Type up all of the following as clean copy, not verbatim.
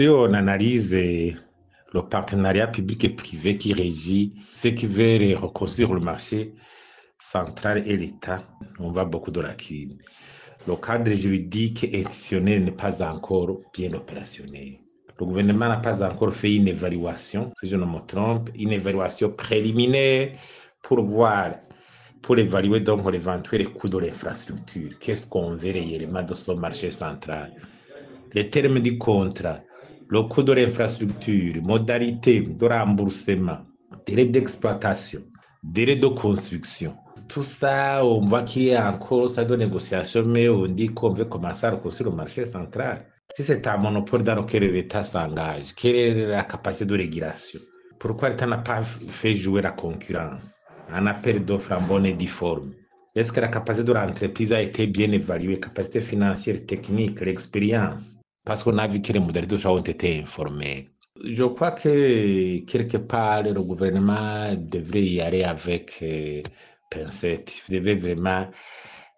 si on analyse le partenariat public et privé qui régit ce qui veut reconstruire le marché central et l'État, on voit beaucoup de lacunes. Le cadre juridique et institutionnel n'est pas encore bien opérationnel. Le gouvernement n'a pas encore fait une évaluation, si je ne me trompe, une évaluation préliminaire pour voir, pour évaluer donc l'éventuel coût de l'infrastructure. Qu'est-ce qu'on veut réellement de ce marché central? Les termes du contrat, le coût de l'infrastructure, modalités de remboursement, délai d'exploitation, délai de construction. Tout ça, on voit qu'il y a encore ça de négociation, mais on dit qu'on veut commencer à reconstruire le marché central. Si c'est un monopole dans lequel l'État s'engage, quelle est la capacité de régulation? Pourquoi l'État n'a pas fait jouer la concurrence? Un appel d'offres en bonne et due forme. Est-ce que la capacité de l'entreprise a été bien évaluée, capacité financière, technique, l'expérience? Parce qu'on a vu que les modalités ont été informées. Je crois que quelque part, le gouvernement devrait y aller avec pincette. Il devait vraiment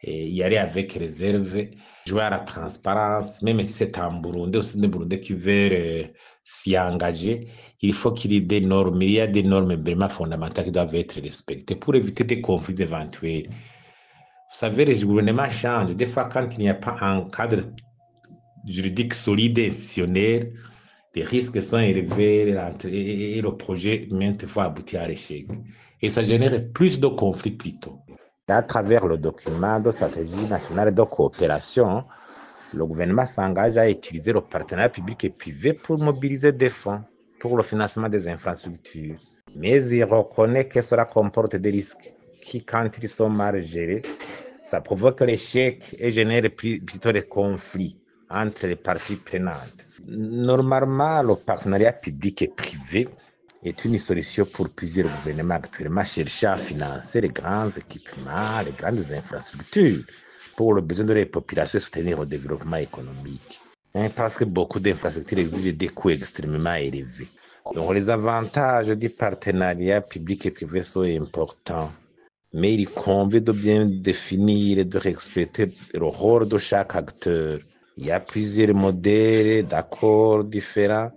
y aller avec réserve, jouer à la transparence, même si c'est un Burundais, aussi des Burundais qui veulent s'y engager. Il faut qu'il y ait des normes. Il y a des normes vraiment fondamentales qui doivent être respectées pour éviter des conflits éventuels. Vous savez, les gouvernements changent. Des fois, quand il n'y a pas un cadre juridique solide et institutionnel, les risques sont élevés et le projet maintes fois aboutit à l'échec. Et ça génère plus de conflits plutôt. À travers le document de stratégie nationale de coopération, le gouvernement s'engage à utiliser le partenariat public et privé pour mobiliser des fonds pour le financement des infrastructures. Mais il reconnaît que cela comporte des risques qui, quand ils sont mal gérés, ça provoque l'échec et génère plutôt des conflits entre les parties prenantes. Normalement, le partenariat public et privé est une solution pour plusieurs gouvernements actuellement cherchant à financer les grands équipements, les grandes infrastructures pour le besoin de la population et soutenir le développement économique. Parce que beaucoup d'infrastructures exigent des coûts extrêmement élevés. Donc les avantages du partenariat public et privé sont importants. Mais il convient de bien définir et de respecter le rôle de chaque acteur. Il y a plusieurs modèles d'accords différents,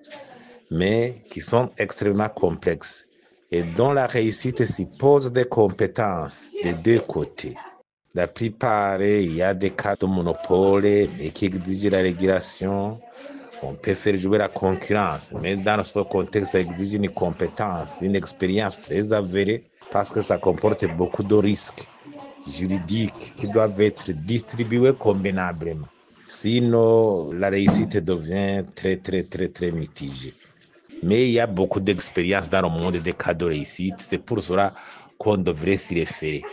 mais qui sont extrêmement complexes et dont la réussite suppose des compétences des deux côtés. La plupart, il y a des cas de monopole et qui exigent la régulation. On peut faire jouer la concurrence, mais dans ce contexte, ça exige une compétence, une expérience très avérée parce que ça comporte beaucoup de risques juridiques qui doivent être distribués convenablement. Sinon, la réussite devient très mitigée. Mais il y a beaucoup d'expérience dans le monde des cas de réussite. C'est pour cela qu'on devrait s'y référer.